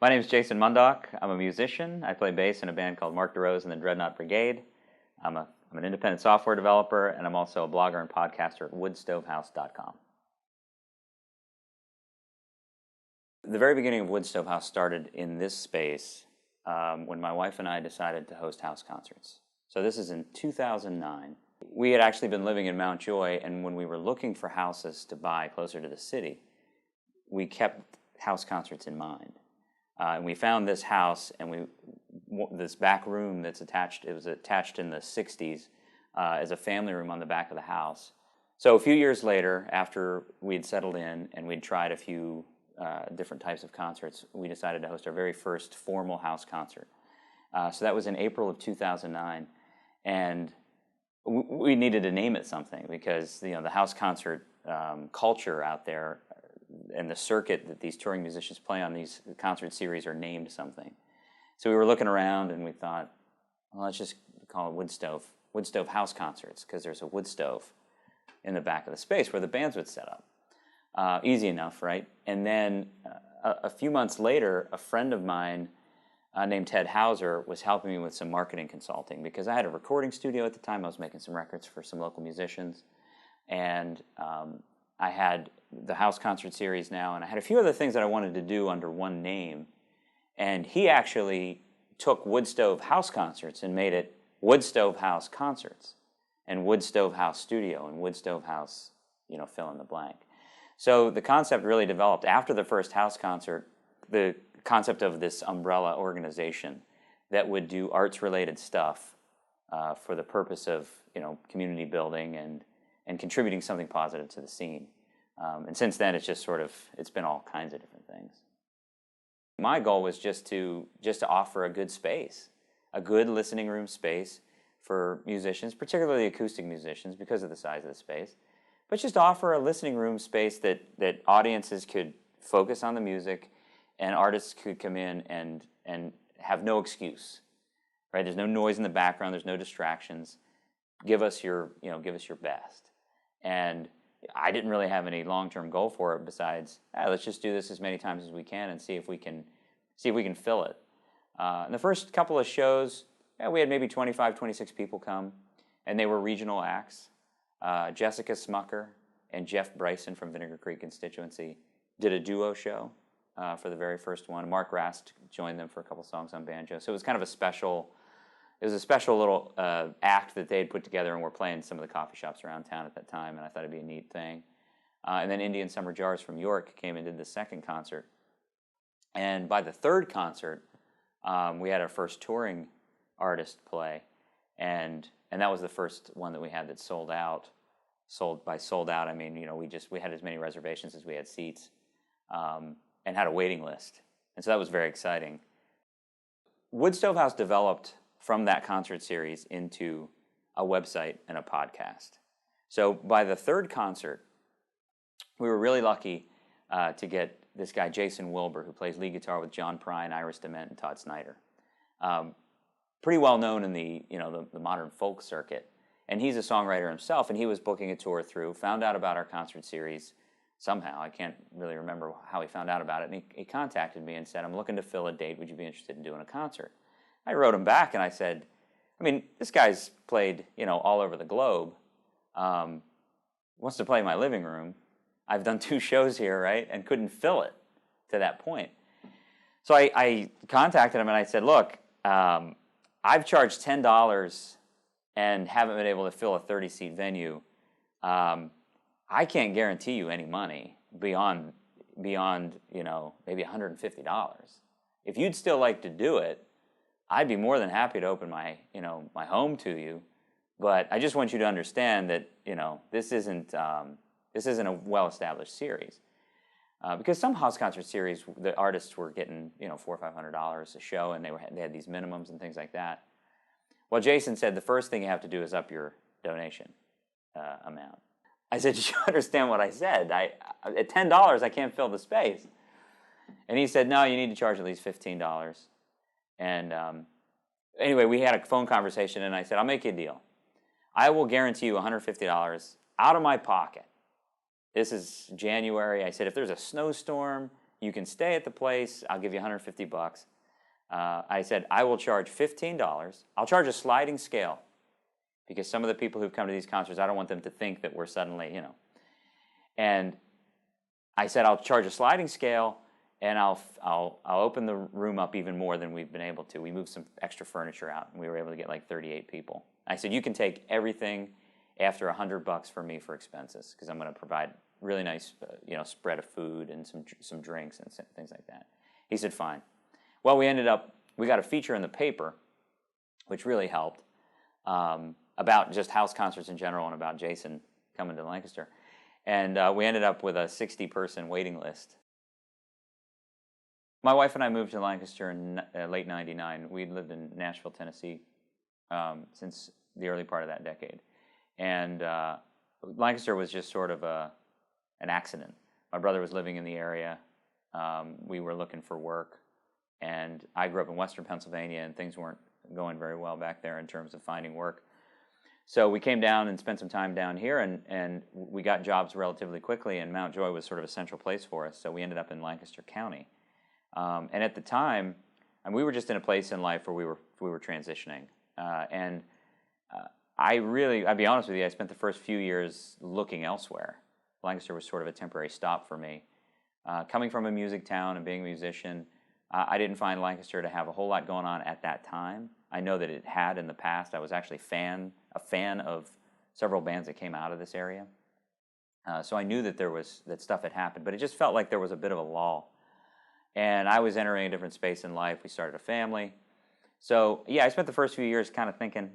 My name is Jason Mundok. I'm a musician. I play bass in a band called Mark DeRose and the Dreadnought Brigade. I'm an independent software developer, and I'm also a blogger and podcaster at woodstovehouse.com. The very beginning of Wood Stove House started in this space when my wife and I decided to host house concerts. So this is in 2009. We had actually been living in Mount Joy, and when we were looking for houses to buy closer to the city, we kept house concerts in mind. And we found this house, and this back room that's attached, it was attached in the 60s as a family room on the back of the house. So a few years later, after we'd settled in and we'd tried a few different types of concerts, we decided to host our very first formal house concert. So that was in April of 2009, and we needed to name it something because the house concert culture out there and the circuit that these touring musicians play on these concert series are named something. So we were looking around and we thought, well, let's just call it Wood Stove House Concerts, because there's a wood stove in the back of the space where the bands would set up. Easy enough, right? And then a few months later, a friend of mine named Ted Hauser was helping me with some marketing consulting because I had a recording studio at the time. I was making some records for some local musicians, and I had the house concert series now, and I had a few other things that I wanted to do under one name. And he actually took Wood Stove House Concerts and made it Wood Stove House Concerts and Wood Stove House Studio and Wood Stove House, fill in the blank. So the concept really developed after the first house concert, the concept of this umbrella organization that would do arts-related stuff for the purpose of community building and contributing something positive to the scene. And since then, it's been all kinds of different things. My goal was just to offer a good space, a good listening room space for musicians, particularly acoustic musicians because of the size of the space, but just offer a listening room space that audiences could focus on the music and artists could come in and have no excuse, right? There's no noise in the background, there's no distractions. Give us your best. And I didn't really have any long-term goal for it besides, let's just do this as many times as we can and see if we can fill it. In the first couple of shows, we had maybe 25, 26 people come, and they were regional acts. Jessica Smucker and Jeff Bryson from Vinegar Creek constituency did a duo show for the very first one. Mark Rast joined them for a couple songs on banjo. So it was kind of a special little act that they had put together and were playing some of the coffee shops around town at that time, and I thought it'd be a neat thing. And then Indian Summer Jars from York came and did the second concert. And by the third concert, we had our first touring artist play, and that was the first one that we had that sold out. By sold out, I mean, we had as many reservations as we had seats, and had a waiting list. And so that was very exciting. Wood Stove House developed from that concert series into a website and a podcast. So by the third concert, we were really lucky to get this guy, Jason Wilbur, who plays lead guitar with John Prine, Iris DeMent, and Todd Snyder. Pretty well known in the modern folk circuit. And he's a songwriter himself, and he was booking a tour through, found out about our concert series somehow. I can't really remember how he found out about it. And he contacted me and said, I'm looking to fill a date. Would you be interested in doing a concert? I wrote him back and I said, this guy's played, all over the globe. Wants to play in my living room. I've done 2 shows here, right? And couldn't fill it to that point. So I contacted him and I said, look, I've charged $10 and haven't been able to fill a 30-seat venue. I can't guarantee you any money beyond maybe $150. If you'd still like to do it, I'd be more than happy to open my home to you, but I just want you to understand that this isn't a well-established series, because some house concert series the artists were getting $400 or $500 a show, and they had these minimums and things like that. Well, Jason said the first thing you have to do is up your donation amount. I said, did you understand what I said? At $10 I can't fill the space, and he said, no, you need to charge at least $15. And anyway, we had a phone conversation, and I said, I'll make you a deal. I will guarantee you $150 out of my pocket. This is January. I said, if there's a snowstorm, You can stay at the place. I'll give you $150. I said, I will charge $15. I'll charge a sliding scale because some of the people who've come to these concerts, I don't want them to think that we're suddenly, And I said, I'll charge a sliding scale, and I'll open the room up even more than we've been able to. We moved some extra furniture out, and we were able to get like 38 people. I said, you can take everything after $100 for me for expenses because I'm going to provide really nice, spread of food and some drinks and things like that. He said, fine. Well, we got a feature in the paper, which really helped, about just house concerts in general and about Jason coming to Lancaster. And we ended up with a 60-person waiting list. My wife and I moved to Lancaster in late '99. We'd lived in Nashville, Tennessee since the early part of that decade. And Lancaster was just sort of an accident. My brother was living in the area. We were looking for work. And I grew up in Western Pennsylvania, and things weren't going very well back there in terms of finding work. So we came down and spent some time down here, and we got jobs relatively quickly, and Mount Joy was sort of a central place for us. So we ended up in Lancaster County. And at the time, we were just in a place in life where we were transitioning. I'd be honest with you, I spent the first few years looking elsewhere. Lancaster was sort of a temporary stop for me. Coming from a music town and being a musician, I didn't find Lancaster to have a whole lot going on at that time. I know that it had in the past. I was actually a fan of several bands that came out of this area. So I knew that stuff had happened, but it just felt like there was a bit of a lull. And I was entering a different space in life. We started a family. So yeah, I spent the first few years kind of thinking,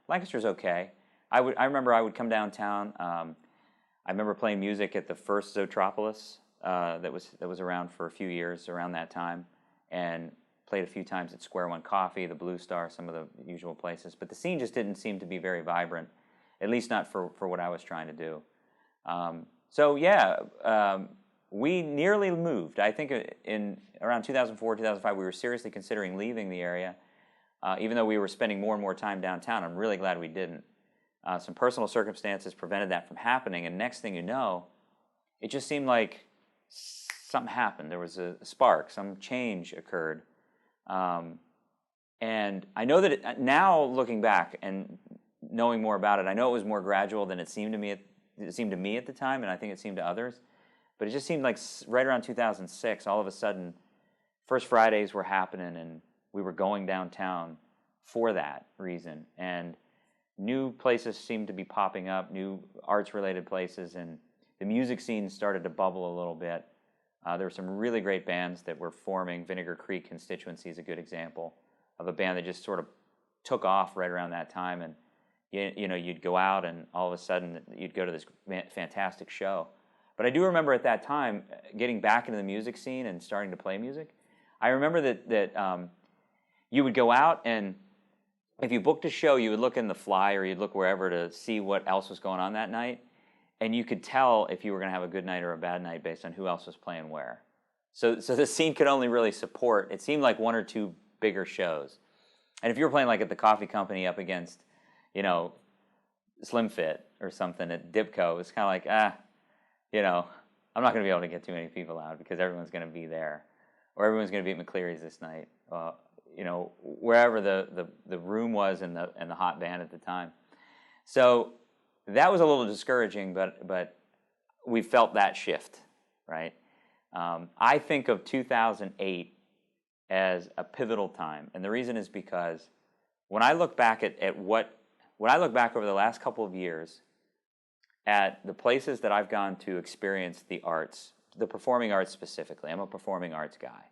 Lancaster's okay. I remember I would come downtown. I remember playing music at the first Zootropolis that was around for a few years around that time, and played a few times at Square One Coffee, the Blue Star, some of the usual places. But the scene just didn't seem to be very vibrant, at least not for what I was trying to do. We nearly moved. I think in around 2004, 2005, we were seriously considering leaving the area, even though we were spending more and more time downtown. I'm really glad we didn't. Some personal circumstances prevented that from happening, and next thing you know, it just seemed like something happened. There was a spark, some change occurred. And I know that now, looking back and knowing more about it, I know it was more gradual than it seemed to me at the time, and I think it seemed to others. But it just seemed like right around 2006, all of a sudden, First Fridays were happening, and we were going downtown for that reason. And new places seemed to be popping up, new arts-related places, and the music scene started to bubble a little bit. There were some really great bands that were forming. Vinegar Creek Constituency is a good example of a band that just sort of took off right around that time. And you'd go out, and all of a sudden you'd go to this fantastic show. But I do remember at that time getting back into the music scene and starting to play music. I remember that you would go out, and if you booked a show, you would look in the fly or you'd look wherever to see what else was going on that night. And you could tell if you were going to have a good night or a bad night based on who else was playing where. So the scene could only really support, it seemed like one or two bigger shows. And if you were playing like at the Coffee Company up against, Slim Fit or something at Dipco, it's kind of like, I'm not going to be able to get too many people out because everyone's going to be there. Or everyone's going to be at McCleary's this night. Wherever the room was and the hot band at the time. So that was a little discouraging, but we felt that shift, right? I think of 2008 as a pivotal time, and the reason is because when I look back when I look back over the last couple of years at the places that I've gone to experience the arts, the performing arts specifically. I'm a performing arts guy.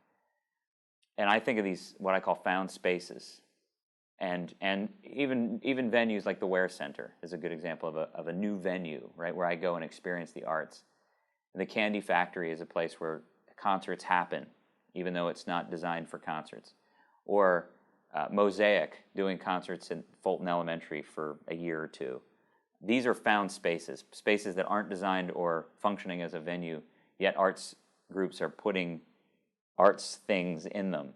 And I think of these, what I call found spaces. And even venues like the Ware Center is a good example of a new venue, right, where I go and experience the arts. The Candy Factory is a place where concerts happen, even though it's not designed for concerts. Or Mosaic doing concerts in Fulton Elementary for a year or two. These are found spaces that aren't designed or functioning as a venue, yet arts groups are putting arts things in them.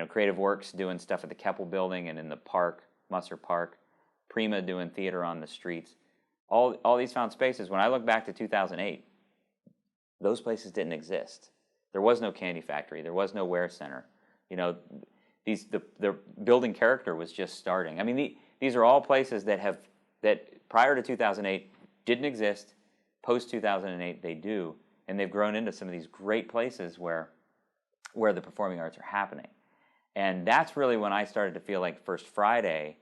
Creative Works doing stuff at the Keppel Building and in the park, Musser Park, Prima doing theater on the streets. All these found spaces, when I look back to 2008, those places didn't exist. There was no candy factory. There was no wear center. You know, the building character was just starting. I mean, these are all places that prior to 2008 didn't exist. Post 2008 they do, and they've grown into some of these great places where the performing arts are happening. And that's really when I started to feel like First Friday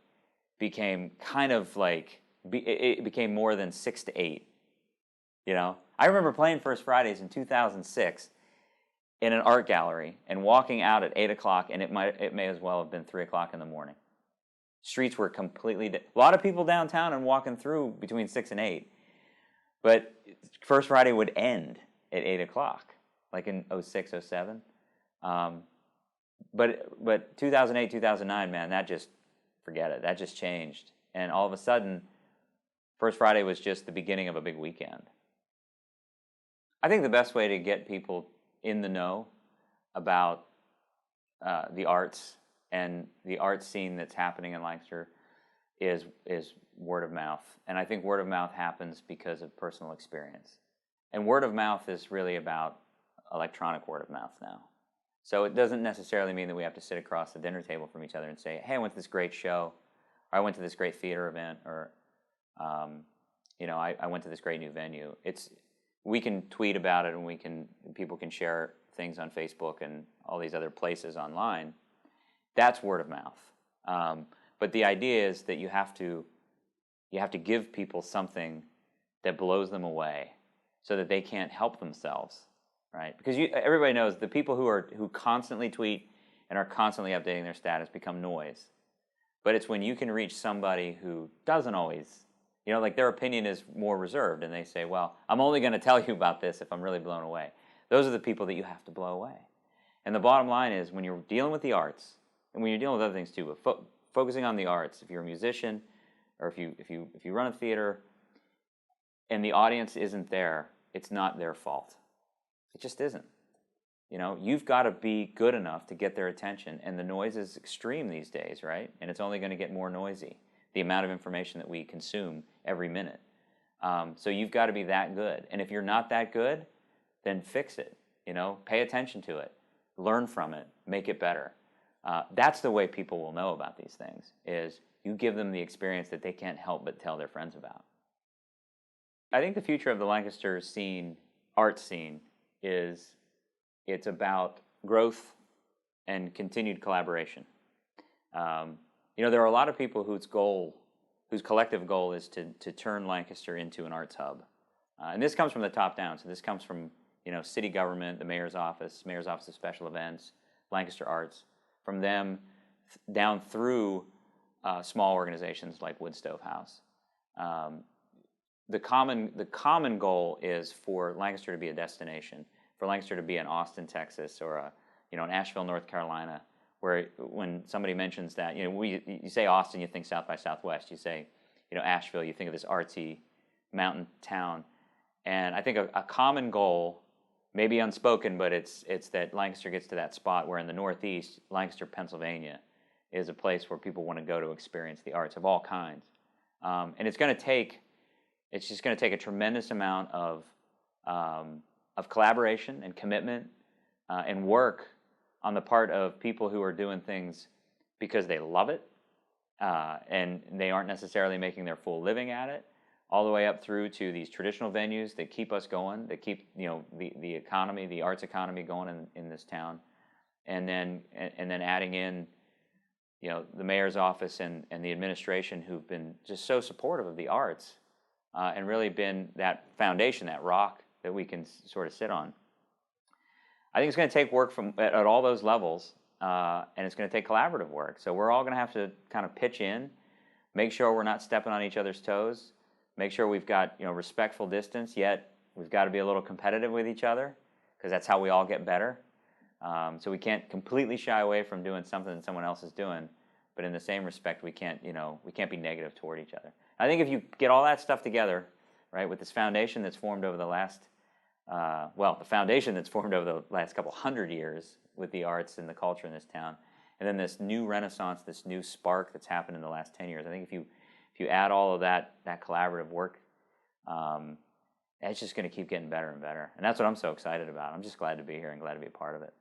became kind of like, it became more than 6 to 8. You know, I remember playing First Fridays in 2006 in an art gallery and walking out at 8 o'clock, and it may as well have been 3 o'clock in the morning. Streets were completely a lot of people downtown and walking through between 6 and 8. But First Friday would end at 8 o'clock, like in 06, 07. But 2008, 2009, man, that just, forget it. That just changed. And all of a sudden, First Friday was just the beginning of a big weekend. I think the best way to get people in the know about the arts and the art scene that's happening in Lancaster is word of mouth. And I think word of mouth happens because of personal experience. And word of mouth is really about electronic word of mouth now. So it doesn't necessarily mean that we have to sit across the dinner table from each other and say, hey, I went to this great show, or I went to this great theater event, or you know, I went to this great new venue. We can tweet about it, and people can share things on Facebook and all these other places online. That's word of mouth. But the idea is that you have to give people something that blows them away, so that they can't help themselves, right? Because everybody knows the people who constantly tweet and are constantly updating their status become noise. But it's when you can reach somebody who doesn't always, you know, like their opinion is more reserved, and they say, well, I'm only going to tell you about this if I'm really blown away. Those are the people that you have to blow away. And the bottom line is, when you're dealing with the arts, and when you're dealing with other things too, but focusing on the arts, if you're a musician, or if you run a theater, and the audience isn't there, it's not their fault. It just isn't. You know, you've got to be good enough to get their attention, and the noise is extreme these days, right? And it's only going to get more noisy, the amount of information that we consume every minute. So you've got to be that good. And if you're not that good, then fix it. You know, pay attention to it, learn from it, make it better. That's the way people will know about these things, is you give them the experience that they can't help but tell their friends about. I think the future of the Lancaster scene, art scene, it's about growth and continued collaboration. You know, there are a lot of people whose collective goal is to turn Lancaster into an arts hub. And this comes from the top down. So this comes from, you know, city government, the mayor's office of special events, Lancaster Arts, from them down through small organizations like Wood Stove House. The common goal is for Lancaster to be a destination, for Lancaster to be in Austin, Texas, or in Asheville, North Carolina, where when somebody mentions that, you know, you say Austin, you think South by Southwest. You say, you know, Asheville, you think of this artsy mountain town. And I think a common goal, maybe unspoken, but it's that Lancaster gets to that spot where in the Northeast, Lancaster, Pennsylvania, is a place where people want to go to experience the arts of all kinds. And it's just going to take a tremendous amount of collaboration and commitment and work on the part of people who are doing things because they love it, and they aren't necessarily making their full living at it, all the way up through to these traditional venues that keep us going, that keep, you know, the economy, the arts economy going in this town, and then adding in, you know, the mayor's office and the administration, who've been just so supportive of the arts, and really been that foundation, that rock that we can sort of sit on. I think it's going to take work at all those levels, and it's going to take collaborative work. So we're all going to have to kind of pitch in, make sure we're not stepping on each other's toes, make sure we've got, you know, respectful distance, yet we've got to be a little competitive with each other, because that's how we all get better. So we can't completely shy away from doing something that someone else is doing, but in the same respect, we can't be negative toward each other. I think if you get all that stuff together, right, with this foundation that's formed over the last couple hundred years with the arts and the culture in this town, and then this new renaissance, this new spark that's happened in the last 10 years. I think if you add all of that collaborative work, and it's just going to keep getting better and better. And that's what I'm so excited about. I'm just glad to be here and glad to be a part of it.